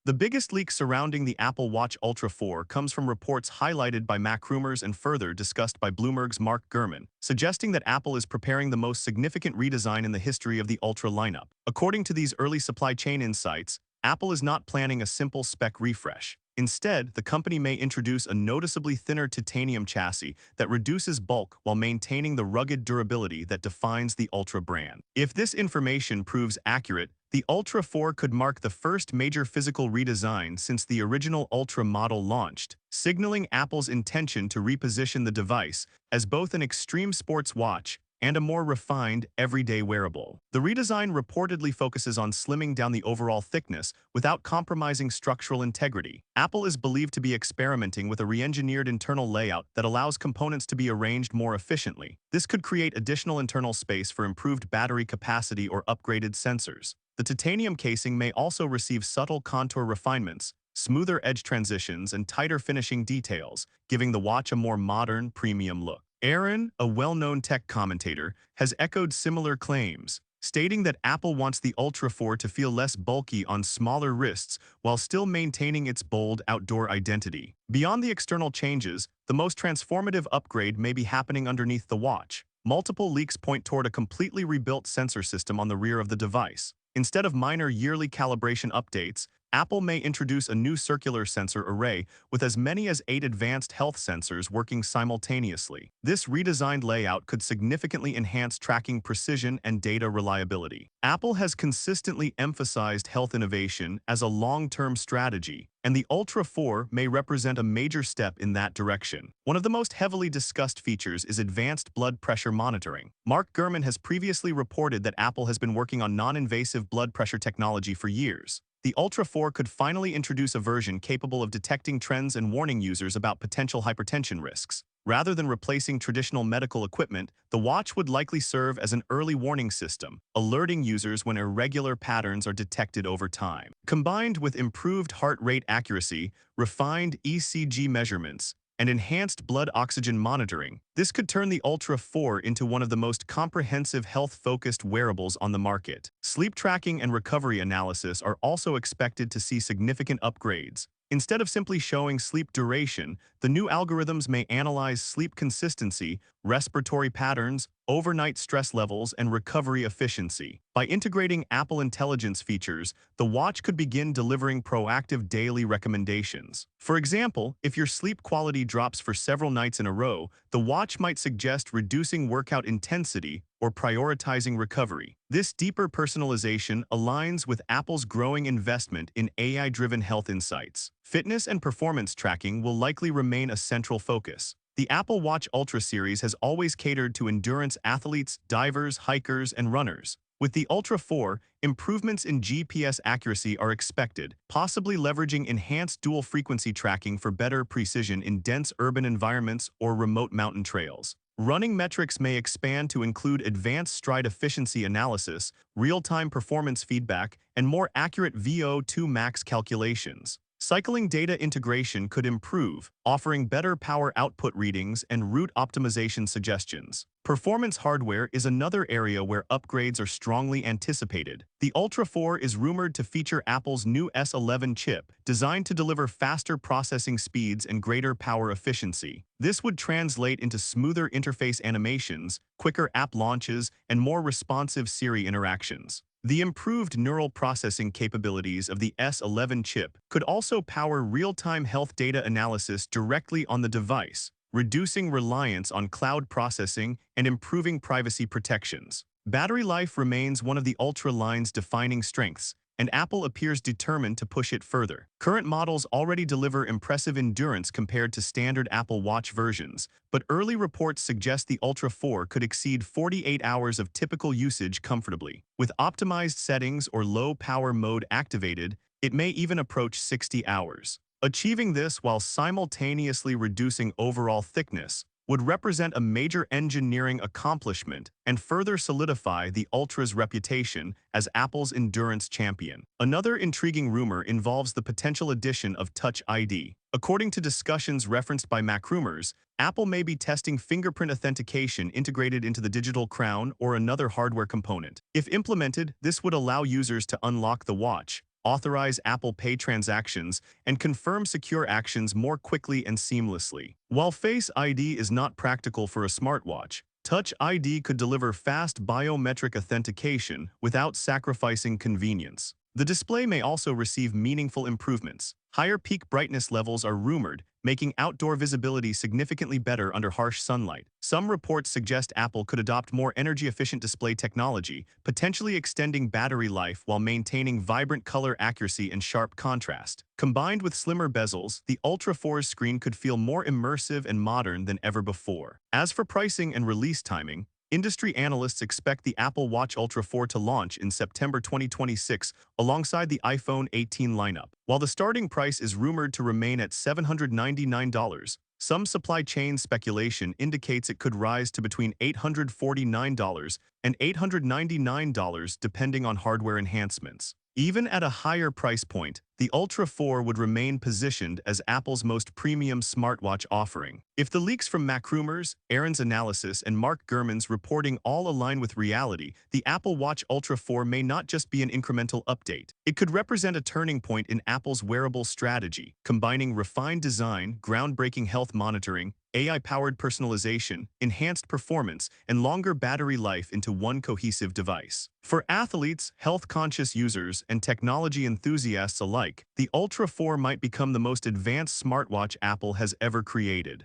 The biggest leak surrounding the Apple Watch Ultra 4 comes from reports highlighted by MacRumors and further discussed by Bloomberg's Mark Gurman, suggesting that Apple is preparing the most significant redesign in the history of the Ultra lineup. According to these early supply chain insights, Apple is not planning a simple spec refresh. Instead, the company may introduce a noticeably thinner titanium chassis that reduces bulk while maintaining the rugged durability that defines the Ultra brand. If this information proves accurate, the Ultra 4 could mark the first major physical redesign since the original Ultra model launched, signaling Apple's intention to reposition the device as both an extreme sports watch and a more refined, everyday wearable. The redesign reportedly focuses on slimming down the overall thickness without compromising structural integrity. Apple is believed to be experimenting with a re-engineered internal layout that allows components to be arranged more efficiently. This could create additional internal space for improved battery capacity or upgraded sensors. The titanium casing may also receive subtle contour refinements, smoother edge transitions, and tighter finishing details, giving the watch a more modern, premium look. Aaron, a well-known tech commentator, has echoed similar claims, stating that Apple wants the Ultra 4 to feel less bulky on smaller wrists while still maintaining its bold outdoor identity. Beyond the external changes, the most transformative upgrade may be happening underneath the watch. Multiple leaks point toward a completely rebuilt sensor system on the rear of the device. Instead of minor yearly calibration updates, Apple may introduce a new circular sensor array with as many as 8 advanced health sensors working simultaneously. This redesigned layout could significantly enhance tracking precision and data reliability. Apple has consistently emphasized health innovation as a long-term strategy, and the Ultra 4 may represent a major step in that direction. One of the most heavily discussed features is advanced blood pressure monitoring. Mark Gurman has previously reported that Apple has been working on non-invasive blood pressure technology for years. The Ultra 4 could finally introduce a version capable of detecting trends and warning users about potential hypertension risks. Rather than replacing traditional medical equipment, the watch would likely serve as an early warning system, alerting users when irregular patterns are detected over time. Combined with improved heart rate accuracy, refined ECG measurements, and enhanced blood oxygen monitoring, this could turn the Ultra 4 into one of the most comprehensive health-focused wearables on the market. Sleep tracking and recovery analysis are also expected to see significant upgrades. Instead of simply showing sleep duration, the new algorithms may analyze sleep consistency, respiratory patterns, overnight stress levels, and recovery efficiency. By integrating Apple Intelligence features, the watch could begin delivering proactive daily recommendations. For example, if your sleep quality drops for several nights in a row, the watch might suggest reducing workout intensity or prioritizing recovery. This deeper personalization aligns with Apple's growing investment in AI-driven health insights. Fitness and performance tracking will likely remain a central focus. The Apple Watch Ultra series has always catered to endurance athletes, divers, hikers, and runners. With the Ultra 4, improvements in GPS accuracy are expected, possibly leveraging enhanced dual-frequency tracking for better precision in dense urban environments or remote mountain trails. Running metrics may expand to include advanced stride efficiency analysis, real-time performance feedback, and more accurate VO2 max calculations. Cycling data integration could improve, offering better power output readings and route optimization suggestions. Performance hardware is another area where upgrades are strongly anticipated. The Ultra 4 is rumored to feature Apple's new S11 chip, designed to deliver faster processing speeds and greater power efficiency. This would translate into smoother interface animations, quicker app launches, and more responsive Siri interactions. The improved neural processing capabilities of the S11 chip could also power real-time health data analysis directly on the device, reducing reliance on cloud processing and improving privacy protections. Battery life remains one of the Ultra line's defining strengths, and Apple appears determined to push it further. Current models already deliver impressive endurance compared to standard Apple Watch versions, but early reports suggest the Ultra 4 could exceed 48 hours of typical usage comfortably. With optimized settings or low-power mode activated, it may even approach 60 hours. Achieving this while simultaneously reducing overall thickness would represent a major engineering accomplishment and further solidify the Ultra's reputation as Apple's endurance champion. Another intriguing rumor involves the potential addition of Touch ID. According to discussions referenced by MacRumors, Apple may be testing fingerprint authentication integrated into the digital crown or another hardware component. If implemented, this would allow users to unlock the watch, authorize Apple Pay transactions, and confirm secure actions more quickly and seamlessly. While Face ID is not practical for a smartwatch, Touch ID could deliver fast biometric authentication without sacrificing convenience. The display may also receive meaningful improvements. Higher peak brightness levels are rumored, making outdoor visibility significantly better under harsh sunlight. Some reports suggest Apple could adopt more energy-efficient display technology, potentially extending battery life while maintaining vibrant color accuracy and sharp contrast. Combined with slimmer bezels, the Ultra 4's screen could feel more immersive and modern than ever before. As for pricing and release timing, industry analysts expect the Apple Watch Ultra 4 to launch in September 2026 alongside the iPhone 18 lineup. While the starting price is rumored to remain at $799, some supply chain speculation indicates it could rise to between $849 and $899 depending on hardware enhancements. Even at a higher price point, the Ultra 4 would remain positioned as Apple's most premium smartwatch offering. If the leaks from MacRumors, Aaron's analysis, and Mark Gurman's reporting all align with reality, the Apple Watch Ultra 4 may not just be an incremental update. It could represent a turning point in Apple's wearable strategy, combining refined design, groundbreaking health monitoring, AI-powered personalization, enhanced performance, and longer battery life into one cohesive device. For athletes, health-conscious users, and technology enthusiasts alike, the Ultra 4 might become the most advanced smartwatch Apple has ever created.